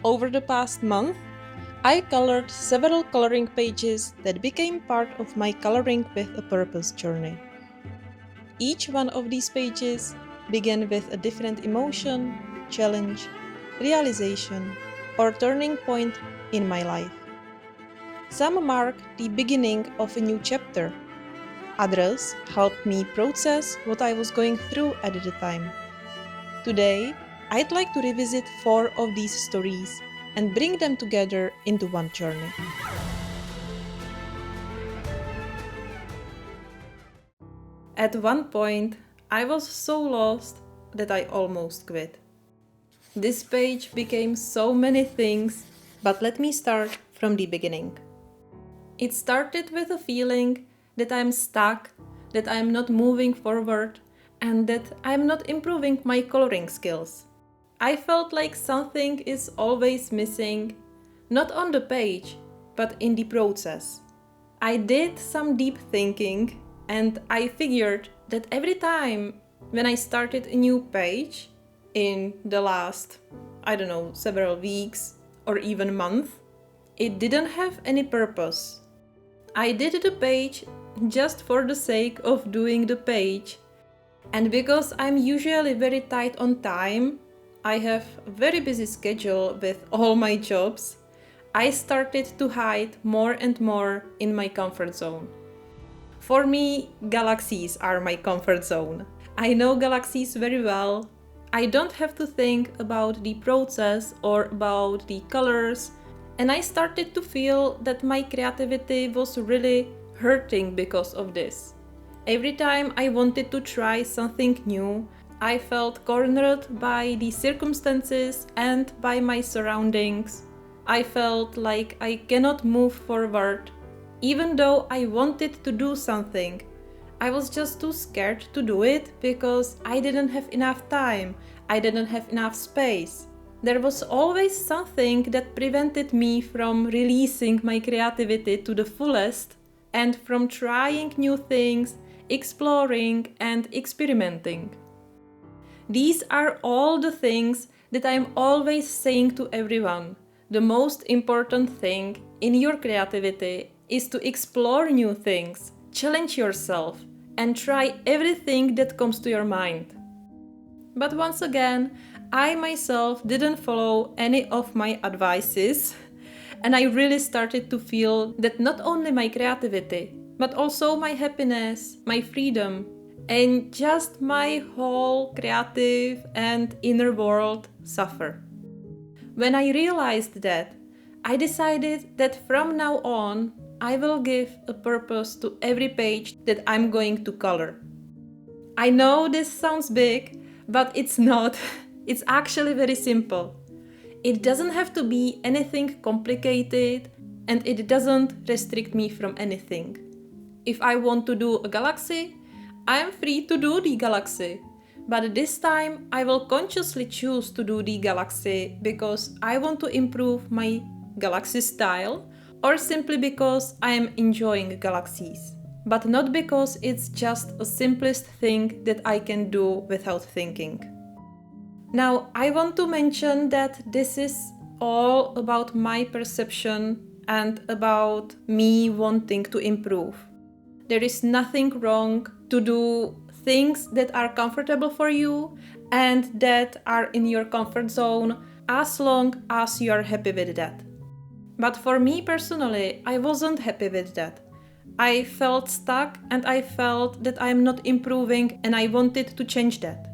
Over the past month, I colored several coloring pages that became part of my Coloring with a Purpose journey. Each one of these pages began with a different emotion, challenge, realization, or turning point in my life. Some mark the beginning of a new chapter. Others helped me process what I was going through at the time. Today, I'd like to revisit 4 of these stories and bring them together into one journey. At one point, I was so lost that I almost quit. This page became so many things, but let me start from the beginning. It started with a feeling that I'm stuck, that I'm not moving forward, and that I'm not improving my coloring skills. I felt like something is always missing, not on the page, but in the process. I did some deep thinking, and I figured that every time when I started a new page, in the last, several weeks or even month, it didn't have any purpose. I did the page just for the sake of doing the page, and because I'm usually very tight on time, I have a very busy schedule with all my jobs, I started to hide more and more in my comfort zone. For me, galaxies are my comfort zone. I know galaxies very well. I don't have to think about the process or about the colors, and I started to feel that my creativity was really hurting because of this. Every time I wanted to try something new, I felt cornered by the circumstances and by my surroundings. I felt like I cannot move forward. Even though I wanted to do something, I was just too scared to do it because I didn't have enough time, I didn't have enough space. There was always something that prevented me from releasing my creativity to the fullest and from trying new things, exploring and experimenting. These are all the things that I'm always saying to everyone. The most important thing in your creativity is to explore new things, challenge yourself, and try everything that comes to your mind. But once again, I myself didn't follow any of my advices, and I really started to feel that not only my creativity, but also my happiness, my freedom, and just my whole creative and inner world suffer. When I realized that, I decided that from now on, I will give a purpose to every page that I'm going to color. I know this sounds big, but it's not. It's actually very simple. It doesn't have to be anything complicated, and it doesn't restrict me from anything. If I want to do a galaxy, I am free to do the galaxy. But this time I will consciously choose to do the galaxy because I want to improve my galaxy style, or simply because I am enjoying galaxies. But not because it's just a simplest thing that I can do without thinking. Now, I want to mention that this is all about my perception and about me wanting to improve. There is nothing wrong to do things that are comfortable for you and that are in your comfort zone as long as you are happy with that. But for me personally, I wasn't happy with that. I felt stuck and I felt that I'm not improving and I wanted to change that.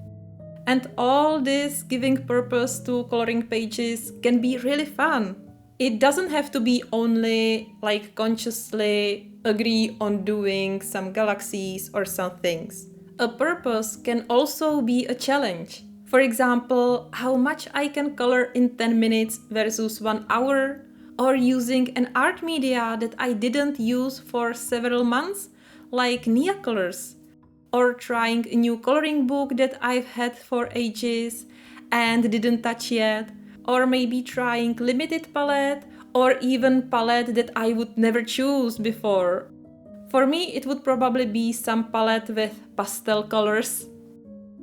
And all this giving purpose to coloring pages can be really fun. It doesn't have to be only like consciously agree on doing some galaxies or some things. A purpose can also be a challenge. For example, how much I can color in 10 minutes versus 1 hour, or using an art media that I didn't use for several months, like Nia colors, or trying a new coloring book that I've had for ages and didn't touch yet, or maybe trying limited palette, or even palette that I would never choose before. For me, it would probably be some palette with pastel colors.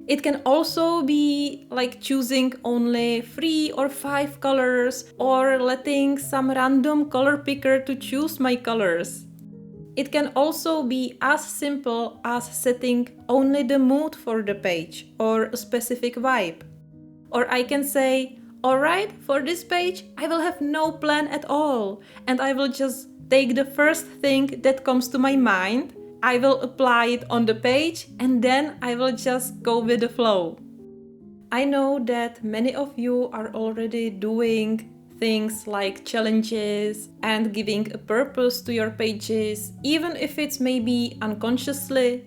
It can also be like choosing only 3 or 5 colors or letting some random color picker to choose my colors. It can also be as simple as setting only the mood for the page or a specific vibe. Or I can say, alright, for this page I will have no plan at all and I will just take the first thing that comes to my mind, I will apply it on the page and then I will just go with the flow. I know that many of you are already doing things like challenges and giving a purpose to your pages, even if it's maybe unconsciously.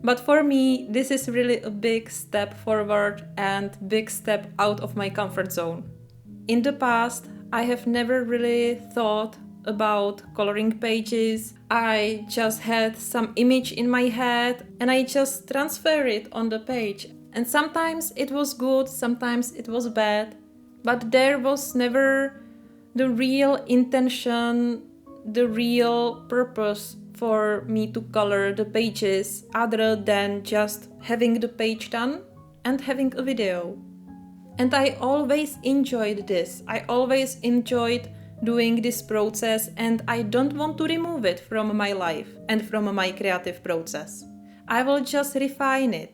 But for me, this is really a big step forward and big step out of my comfort zone. In the past, I have never really thought about coloring pages. I just had some image in my head and I just transfer it on the page. And sometimes it was good, sometimes it was bad, but there was never the real intention, the real purpose for me to color the pages other than just having the page done and having a video. And I always enjoyed this. I always enjoyed doing this process and I don't want to remove it from my life and from my creative process. I will just refine it.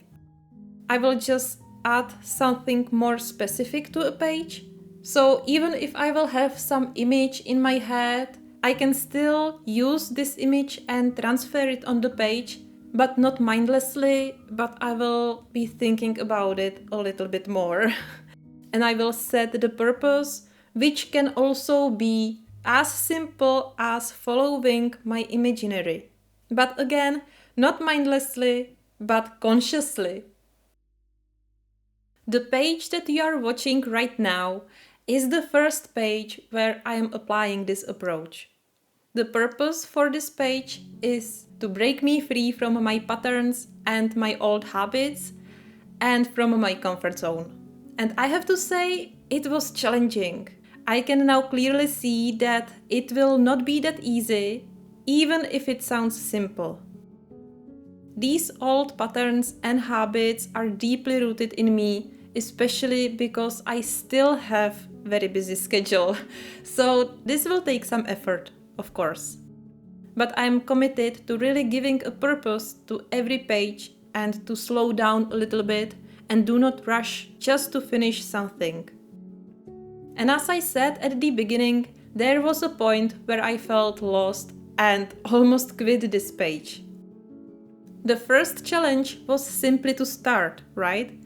I will just add something more specific to a page. So even if I will have some image in my head, I can still use this image and transfer it on the page, but not mindlessly, but I will be thinking about it a little bit more. And I will set the purpose, which can also be as simple as following my imaginary. But again, not mindlessly, but consciously. The page that you are watching right now is the first page where I am applying this approach. The purpose for this page is to break me free from my patterns and my old habits and from my comfort zone. And I have to say, it was challenging. I can now clearly see that it will not be that easy, even if it sounds simple. These old patterns and habits are deeply rooted in me, especially because I still have very busy schedule. So this will take some effort, of course. But I'm committed to really giving a purpose to every page and to slow down a little bit and do not rush just to finish something. And as I said at the beginning, there was a point where I felt lost and almost quit this page. The first challenge was simply to start, right?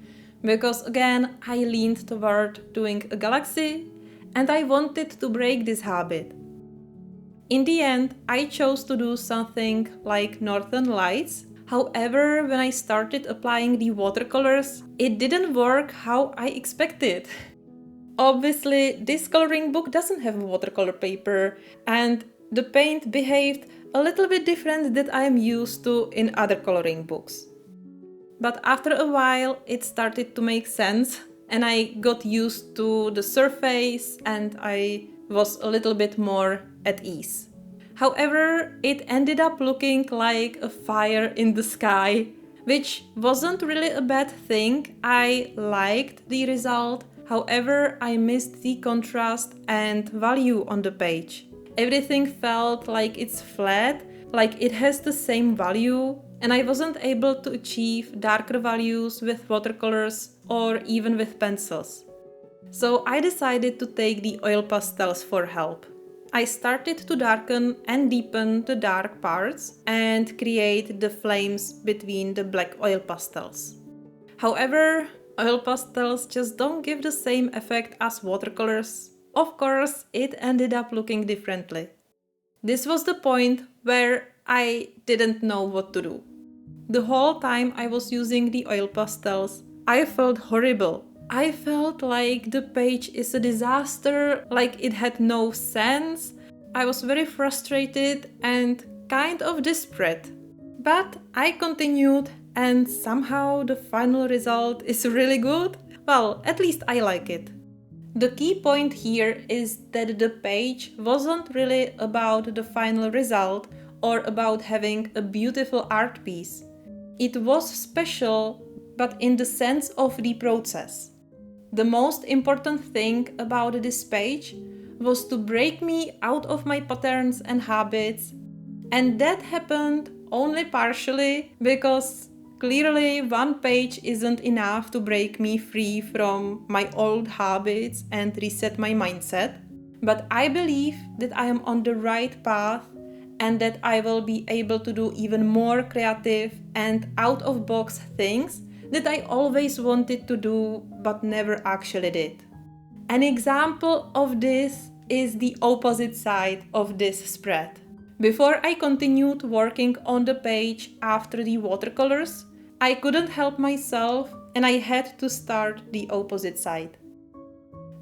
Because again, I leaned toward doing a galaxy and I wanted to break this habit. In the end, I chose to do something like Northern Lights. However, when I started applying the watercolors, it didn't work how I expected. Obviously, this coloring book doesn't have watercolor paper and the paint behaved a little bit different than I am used to in other coloring books. But after a while, it started to make sense and I got used to the surface and I was a little bit more at ease. However, it ended up looking like a fire in the sky, which wasn't really a bad thing. I liked the result. However, I missed the contrast and value on the page. Everything felt like it's flat, like it has the same value, and I wasn't able to achieve darker values with watercolors or even with pencils. So I decided to take the oil pastels for help. I started to darken and deepen the dark parts and create the flames between the black oil pastels. However, oil pastels just don't give the same effect as watercolors. Of course, it ended up looking differently. This was the point where I didn't know what to do. The whole time I was using the oil pastels, I felt horrible. I felt like the page is a disaster, like it had no sense. I was very frustrated and kind of desperate. But I continued and somehow the final result is really good. Well, at least I like it. The key point here is that the page wasn't really about the final result or about having a beautiful art piece. It was special but in the sense of the process. The most important thing about this page was to break me out of my patterns and habits, and that happened only partially because clearly one page isn't enough to break me free from my old habits and reset my mindset. But I believe that I am on the right path and that I will be able to do even more creative and out-of-box things that I always wanted to do but never actually did. An example of this is the opposite side of this spread. Before I continued working on the page after the watercolors, I couldn't help myself and I had to start the opposite side.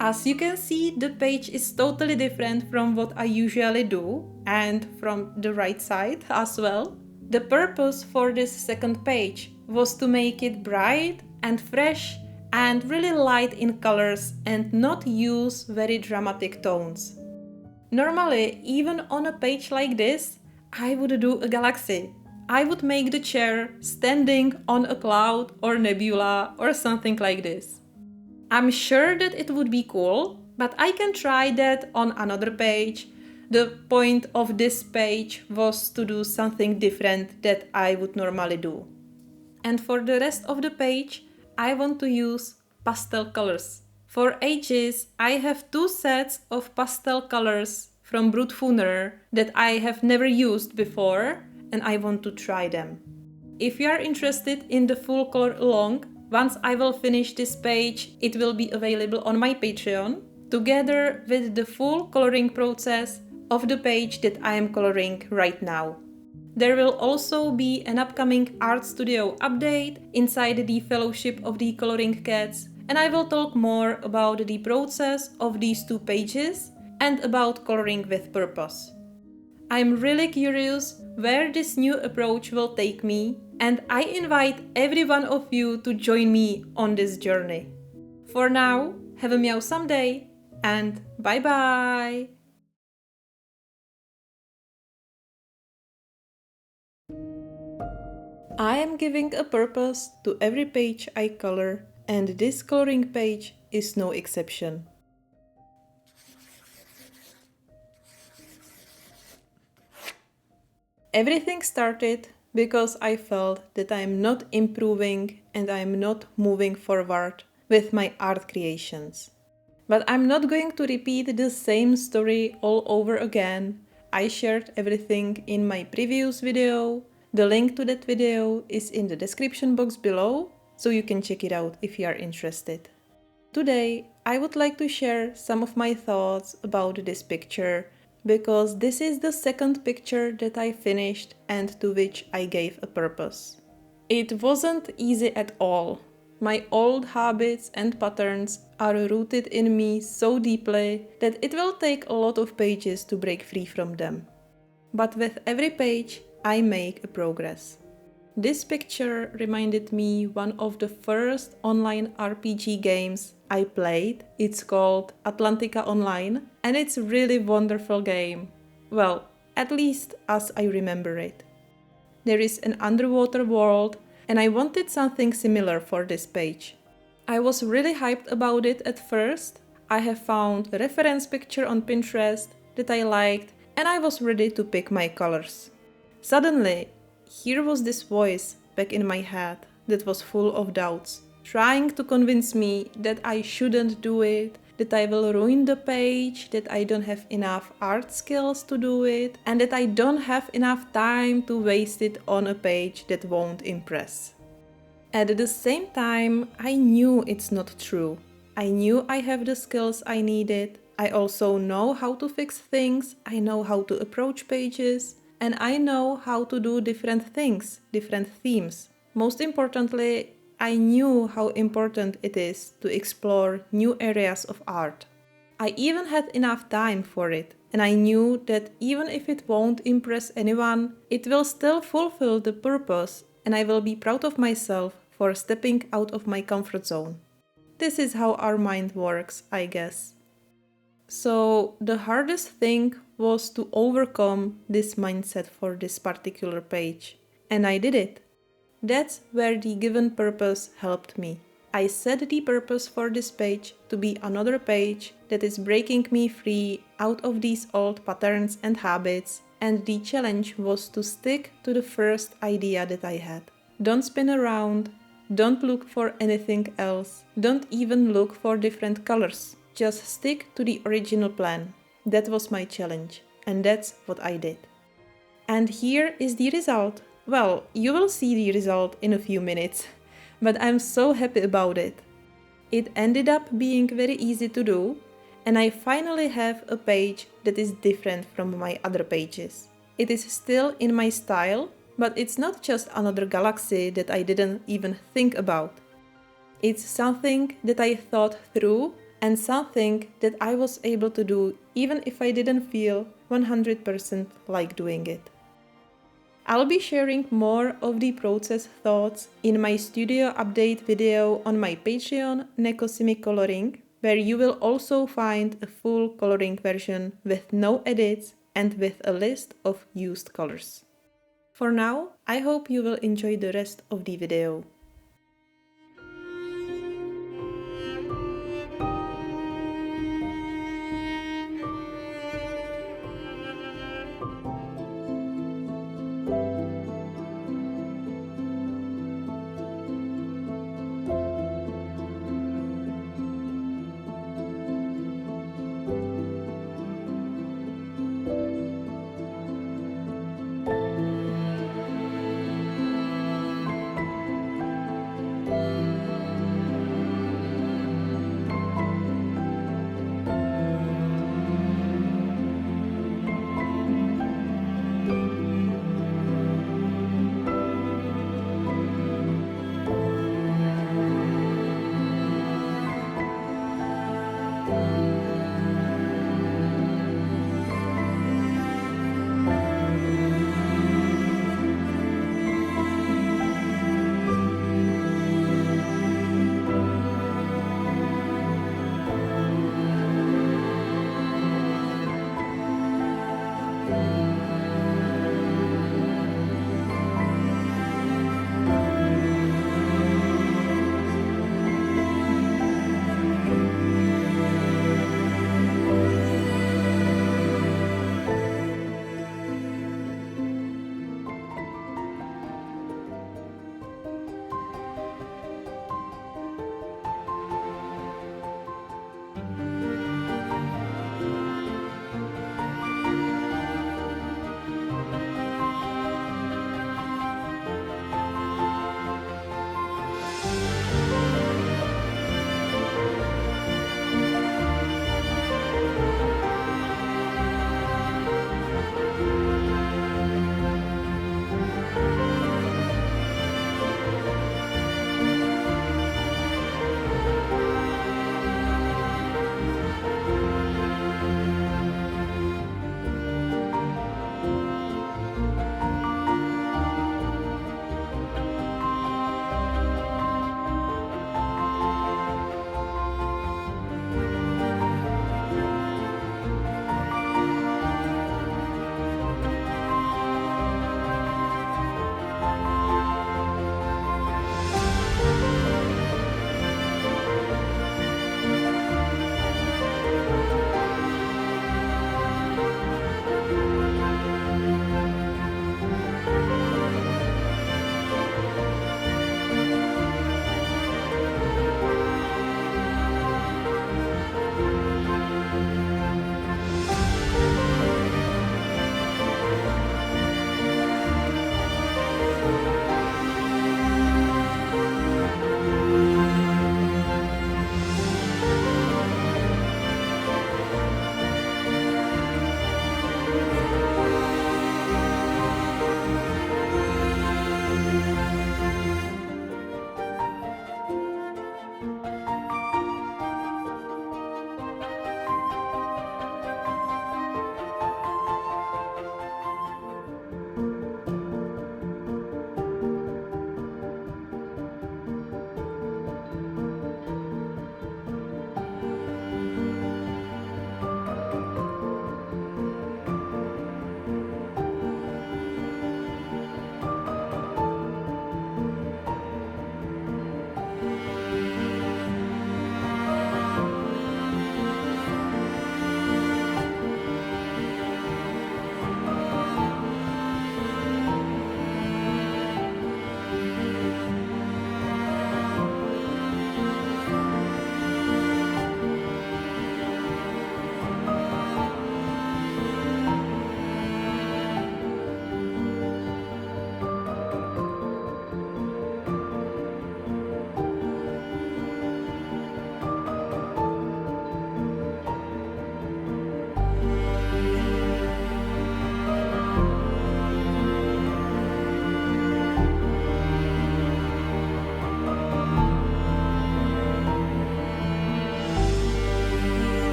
As you can see, the page is totally different from what I usually do and from the right side as well. The purpose for this second page was to make it bright and fresh and really light in colors and not use very dramatic tones. Normally, even on a page like this, I would do a galaxy. I would make the chair standing on a cloud or nebula or something like this. I'm sure that it would be cool, but I can try that on another page. The point of this page was to do something different that I would normally do. And for the rest of the page, I want to use pastel colors. For ages, I have two sets of pastel colors from Brutfuner that I have never used before, and I want to try them. If you are interested in the full color along, once I will finish this page, it will be available on my Patreon, together with the full coloring process of the page that I am coloring right now. There will also be an upcoming art studio update inside the Fellowship of the Coloring Cats, and I will talk more about the process of these two pages and about coloring with purpose. I'm really curious where this new approach will take me, and I invite every one of you to join me on this journey. For now, have a meowsome day and bye bye! I am giving a purpose to every page I color, and this coloring page is no exception. Everything started because I felt that I am not improving and I am not moving forward with my art creations. But I'm not going to repeat the same story all over again. I shared everything in my previous video. The link to that video is in the description box below, so you can check it out if you are interested. Today, I would like to share some of my thoughts about this picture, because this is the second picture that I finished and to which I gave a purpose. It wasn't easy at all. My old habits and patterns are rooted in me so deeply that it will take a lot of pages to break free from them. But with every page, I make a progress. This picture reminded me one of the first online RPG games I played. It's called Atlantica Online, and it's a really wonderful game. Well, at least as I remember it. There is an underwater world, and I wanted something similar for this page. I was really hyped about it at first. I have found a reference picture on Pinterest that I liked, and I was ready to pick my colors. Suddenly, here was this voice back in my head that was full of doubts, trying to convince me that I shouldn't do it, that I will ruin the page, that I don't have enough art skills to do it, and that I don't have enough time to waste it on a page that won't impress. At the same time, I knew it's not true. I knew I have the skills I needed. I also know how to fix things, I know how to approach pages, and I know how to do different things, different themes. Most importantly, I knew how important it is to explore new areas of art. I even had enough time for it, and I knew that even if it won't impress anyone, it will still fulfill the purpose, and I will be proud of myself for stepping out of my comfort zone. This is how our mind works, I guess. So the hardest thing was to overcome this mindset for this particular page, and I did it. That's where the given purpose helped me. I set the purpose for this page to be another page that is breaking me free out of these old patterns and habits, and the challenge was to stick to the first idea that I had. Don't spin around, don't look for anything else, don't even look for different colors. Just stick to the original plan. That was my challenge, and that's what I did. And here is the result. Well, you will see the result in a few minutes, but I'm so happy about it. It ended up being very easy to do, and I finally have a page that is different from my other pages. It is still in my style, but it's not just another galaxy that I didn't even think about. It's something that I thought through and something that I was able to do even if I didn't feel 100% like doing it. I'll be sharing more of the process thoughts in my studio update video on my Patreon, Neko Simi Coloring, where you will also find a full coloring version with no edits and with a list of used colors. For now, I hope you will enjoy the rest of the video.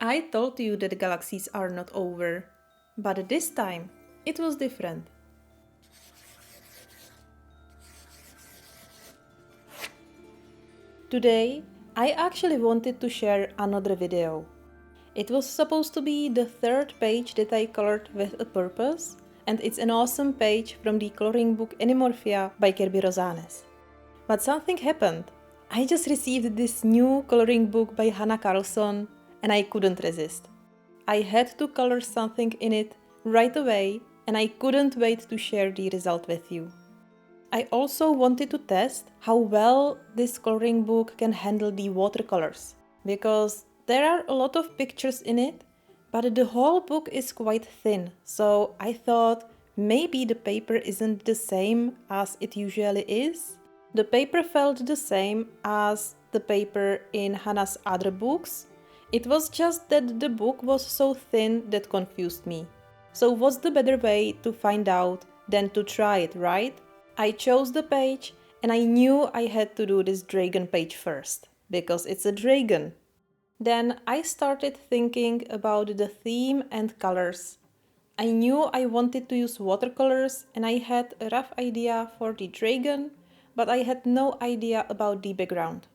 I told you that the galaxies are not over, but this time it was different. Today, I actually wanted to share another video. It was supposed to be the third page that I colored with a purpose, and it's an awesome page from the coloring book Immersive by Karlzon. But something happened. I just received this new coloring book by Hanna Karlzon, and I couldn't resist. I had to color something in it right away, and I couldn't wait to share the result with you. I also wanted to test how well this coloring book can handle the watercolors, because there are a lot of pictures in it, but the whole book is quite thin, so I thought maybe the paper isn't the same as it usually is. The paper felt the same as the paper in Hanna's other books. It was just that the book was so thin that confused me. So what's the better way to find out than to try it, right? I chose the page and I knew I had to do this dragon page first, because it's a dragon. Then I started thinking about the theme and colors. I knew I wanted to use watercolors and I had a rough idea for the dragon, but I had no idea about the background.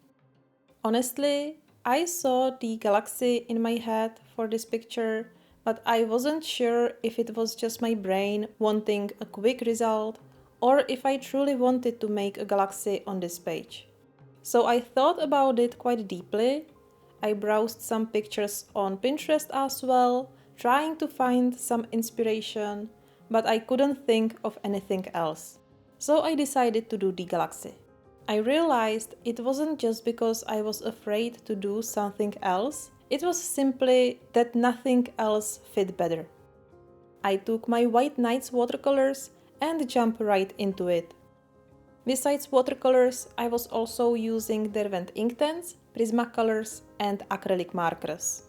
Honestly, I saw the galaxy in my head for this picture, but I wasn't sure if it was just my brain wanting a quick result or if I truly wanted to make a galaxy on this page. So I thought about it quite deeply. I browsed some pictures on Pinterest as well, trying to find some inspiration, but I couldn't think of anything else. So I decided to do the galaxy. I realized it wasn't just because I was afraid to do something else, it was simply that nothing else fit better. I took my White Nights watercolors and jumped right into it. Besides watercolors, I was also using Derwent Inktense, Prismacolors and acrylic markers.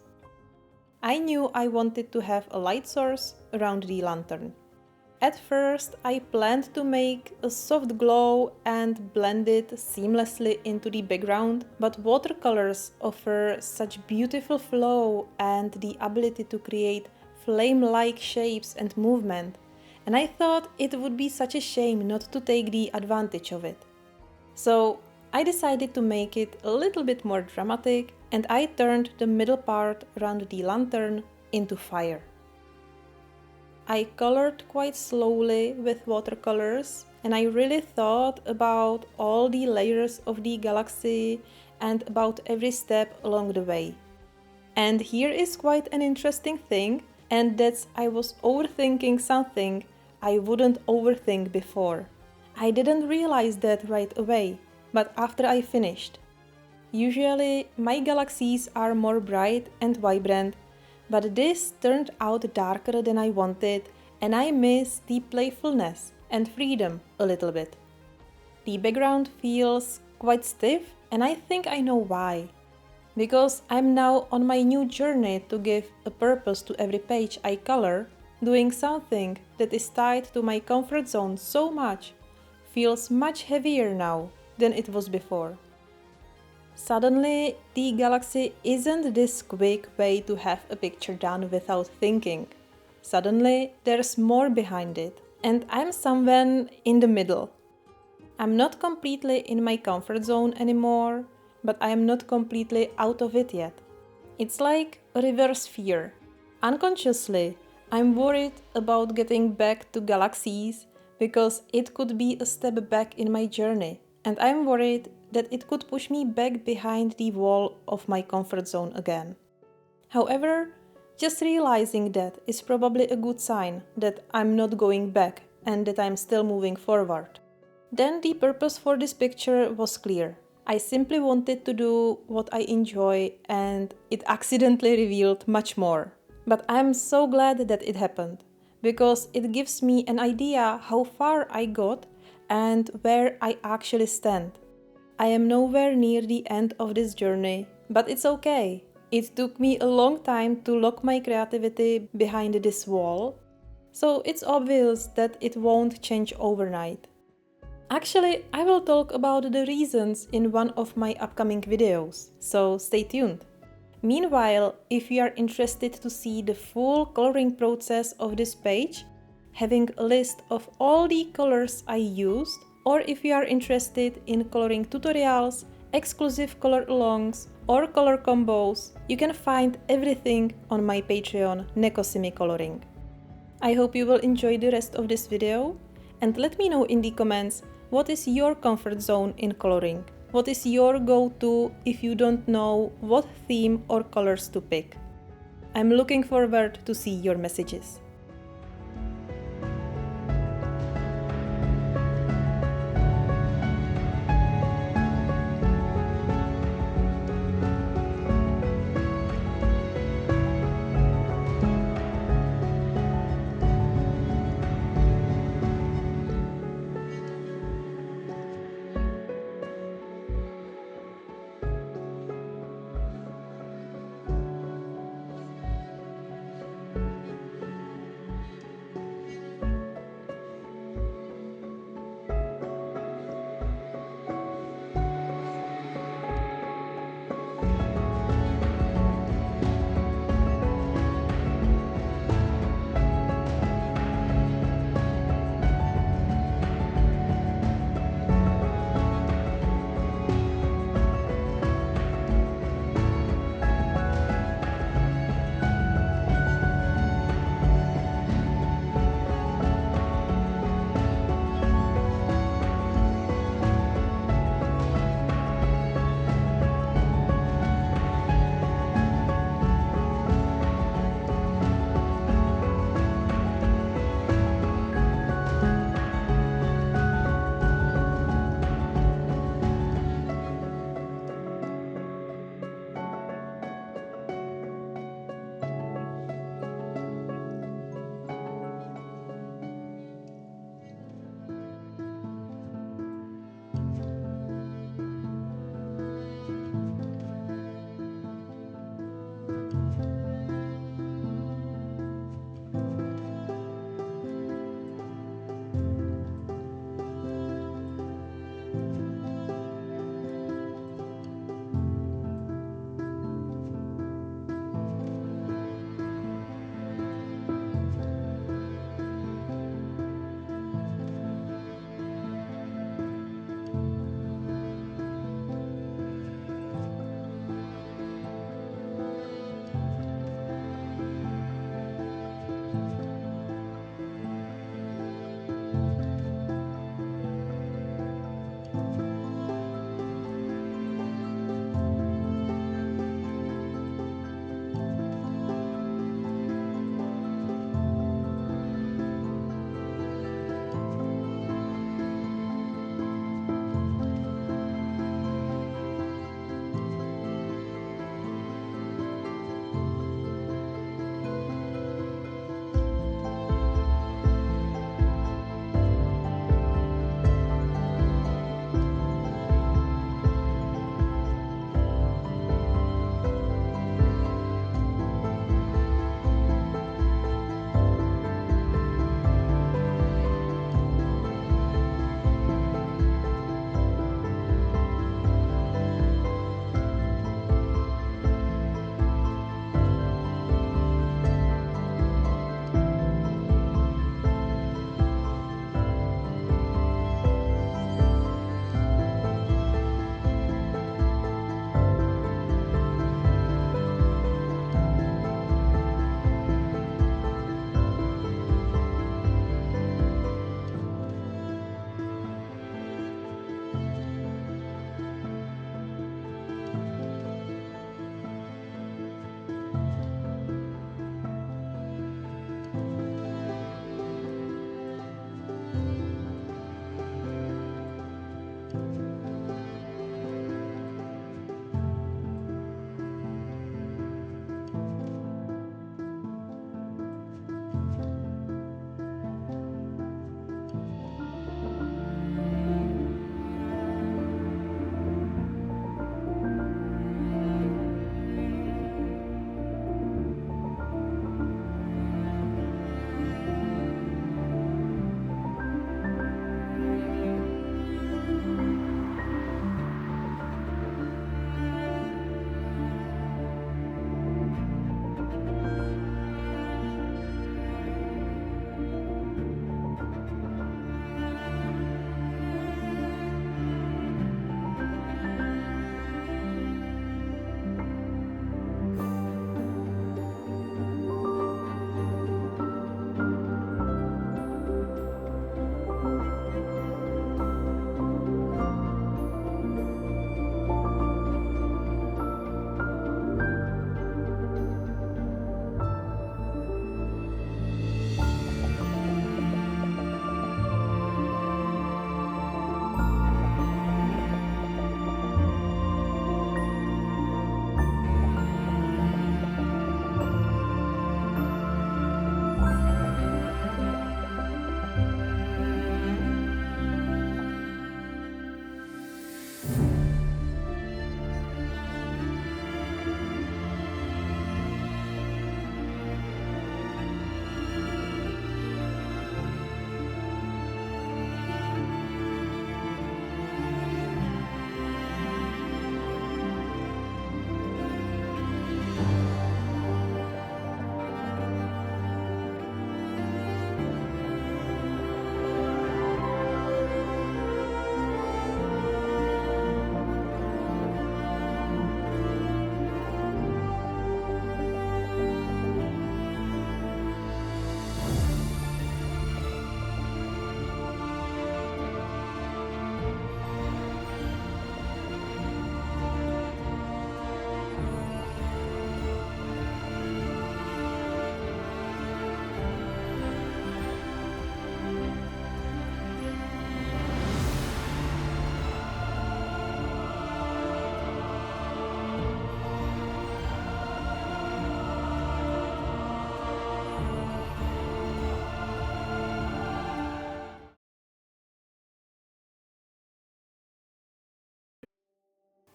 I knew I wanted to have a light source around the lantern. At first, I planned to make a soft glow and blend it seamlessly into the background, but watercolors offer such beautiful flow and the ability to create flame-like shapes and movement, and I thought it would be such a shame not to take the advantage of it. So I decided to make it a little bit more dramatic, and I turned the middle part around the lantern into fire. I colored quite slowly with watercolors, and I really thought about all the layers of the galaxy and about every step along the way. And here is quite an interesting thing, and that's I was overthinking something I wouldn't overthink before. I didn't realize that right away, but after I finished. Usually my galaxies are more bright and vibrant, but this turned out darker than I wanted, and I miss the playfulness and freedom a little bit. The background feels quite stiff, and I think I know why. Because I'm now on my new journey to give a purpose to every page I color, doing something that is tied to my comfort zone so much feels much heavier now than it was before. Suddenly, the galaxy isn't this quick way to have a picture done without thinking. Suddenly, there's more behind it, and I'm somewhere in the middle. I'm not completely in my comfort zone anymore, but I am not completely out of it yet. It's like a reverse fear. Unconsciously, I'm worried about getting back to galaxies because it could be a step back in my journey, and I'm worried that it could push me back behind the wall of my comfort zone again. However, just realizing that is probably a good sign that I'm not going back and that I'm still moving forward. Then the purpose for this picture was clear. I simply wanted to do what I enjoy, and it accidentally revealed much more. But I'm so glad that it happened, because it gives me an idea how far I got and where I actually stand. I am nowhere near the end of this journey, but it's okay. It took me a long time to lock my creativity behind this wall, so it's obvious that it won't change overnight. Actually, I will talk about the reasons in one of my upcoming videos, so stay tuned. Meanwhile, if you are interested to see the full coloring process of this page, having a list of all the colors I used, or if you are interested in coloring tutorials, exclusive color alongs, or color combos, you can find everything on my Patreon, Neko Simi Coloring. I hope you will enjoy the rest of this video, and let me know in the comments what is your comfort zone in coloring. What is your go-to if you don't know what theme or colors to pick? I'm looking forward to see your messages.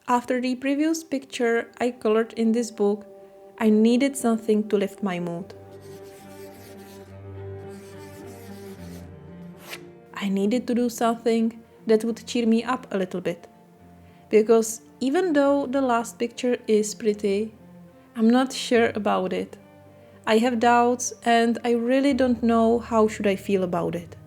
After the previous picture I colored in this book, I needed something to lift my mood. I needed to do something that would cheer me up a little bit. Because even though the last picture is pretty, I'm not sure about it. I have doubts and I really don't know how should I feel about it.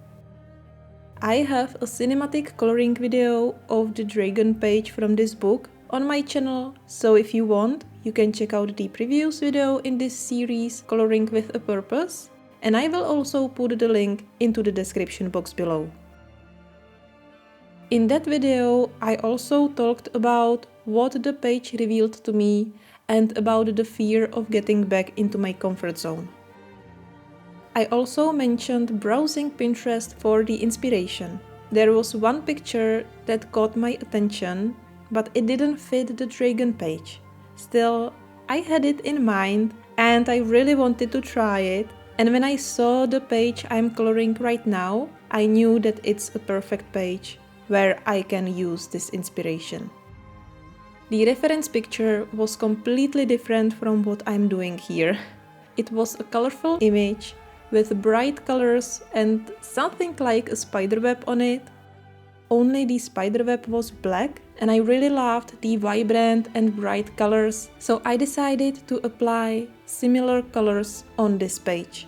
I have a cinematic coloring video of the dragon page from this book on my channel, so if you want, you can check out the previous video in this series, Coloring with a Purpose, and I will also put the link into the description box below. In that video, I also talked about what the page revealed to me and about the fear of getting back into my comfort zone. I also mentioned browsing Pinterest for the inspiration. There was one picture that caught my attention, but it didn't fit the dragon page. Still, I had it in mind and I really wanted to try it, and when I saw the page I'm coloring right now, I knew that it's a perfect page where I can use this inspiration. The reference picture was completely different from what I'm doing here. It was a colorful image with bright colors and something like a spiderweb on it. Only the spiderweb was black and I really loved the vibrant and bright colors, so I decided to apply similar colors on this page.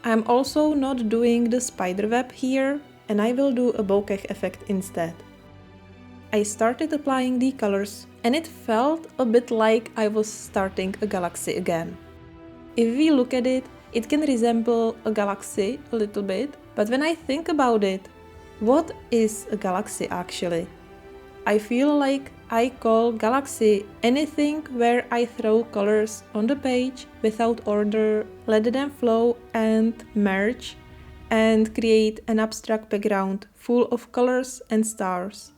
I'm also not doing the spiderweb here, and I will do a bokeh effect instead. I started applying the colors and it felt a bit like I was starting a galaxy again. If we look at it, it can resemble a galaxy a little bit, but when I think about it, what is a galaxy actually? I feel like I call galaxy anything where I throw colors on the page without order, let them flow and merge, and create an abstract background full of colors and stars.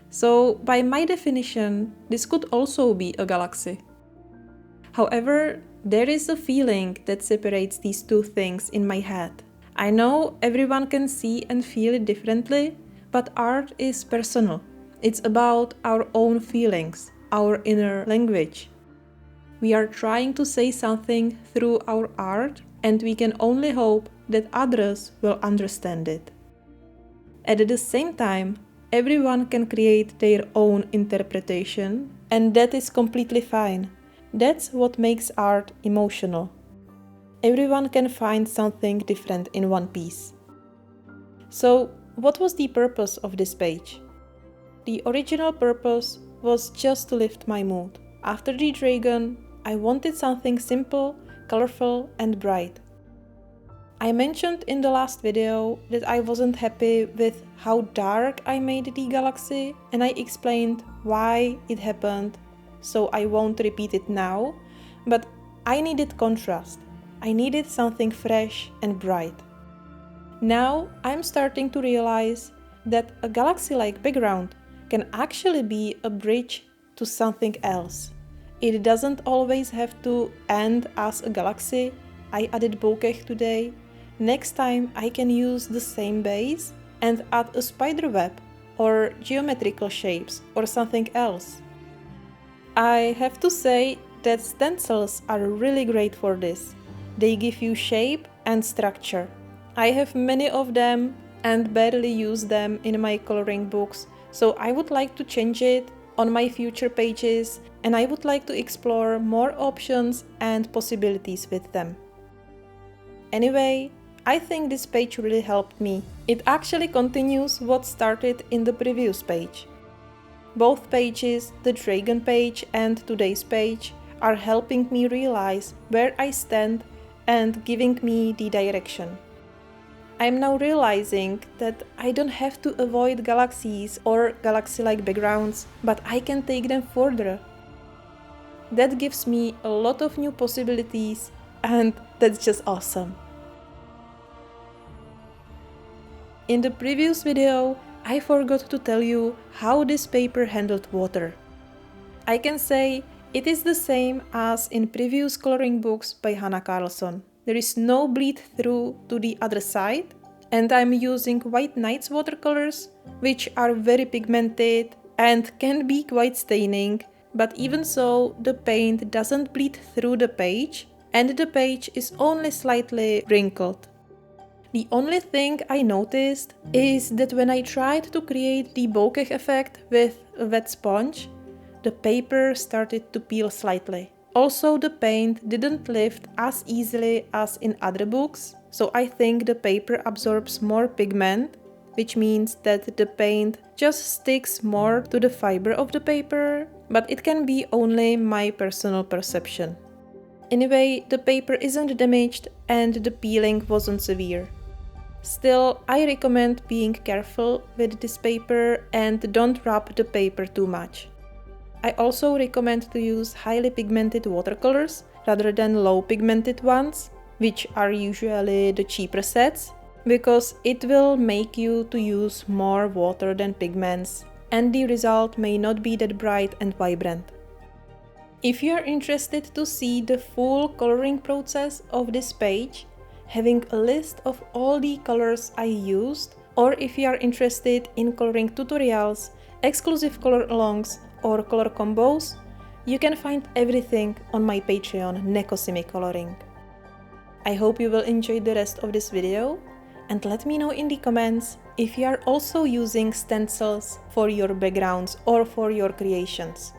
So, by my definition, this could also be a galaxy. However, there is a feeling that separates these two things in my head. I know everyone can see and feel it differently, but art is personal. It's about our own feelings, our inner language. We are trying to say something through our art, and we can only hope that others will understand it. At the same time, everyone can create their own interpretation, and that is completely fine. That's what makes art emotional. Everyone can find something different in one piece. So, what was the purpose of this page? The original purpose was just to lift my mood. After the dragon, I wanted something simple, colorful, and bright. I mentioned in the last video that I wasn't happy with how dark I made the galaxy, and I explained why it happened, so I won't repeat it now, but I needed contrast. I needed something fresh and bright. Now I'm starting to realize that a galaxy-like background can actually be a bridge to something else. It doesn't always have to end as a galaxy. I added bokeh today. Next time I can use the same base and add a spiderweb or geometrical shapes or something else. I have to say that stencils are really great for this. They give you shape and structure. I have many of them and barely use them in my coloring books, so I would like to change it on my future pages, and I would like to explore more options and possibilities with them. Anyway, I think this page really helped me. It actually continues what started in the previous page. Both pages, the dragon page and today's page, are helping me realize where I stand and giving me the direction. I'm now realizing that I don't have to avoid galaxies or galaxy-like backgrounds, but I can take them further. That gives me a lot of new possibilities, and that's just awesome. In the previous video, I forgot to tell you how this paper handled water. I can say it is the same as in previous coloring books by Hanna Karlzon. There is no bleed through to the other side, and I'm using White Nights watercolors, which are very pigmented and can be quite staining, but even so, the paint doesn't bleed through the page and the page is only slightly wrinkled. The only thing I noticed is that when I tried to create the bokeh effect with a wet sponge, the paper started to peel slightly. Also, the paint didn't lift as easily as in other books, so I think the paper absorbs more pigment, which means that the paint just sticks more to the fiber of the paper, but it can be only my personal perception. Anyway, the paper isn't damaged and the peeling wasn't severe. Still, I recommend being careful with this paper and don't rub the paper too much. I also recommend to use highly pigmented watercolors rather than low pigmented ones, which are usually the cheaper sets, because it will make you to use more water than pigments, and the result may not be that bright and vibrant. If you are interested to see the full coloring process of this page, having a list of all the colors I used, or if you are interested in coloring tutorials, exclusive color alongs, or color combos, you can find everything on my Patreon, Neko Simi Coloring. I hope you will enjoy the rest of this video, and let me know in the comments if you are also using stencils for your backgrounds or for your creations.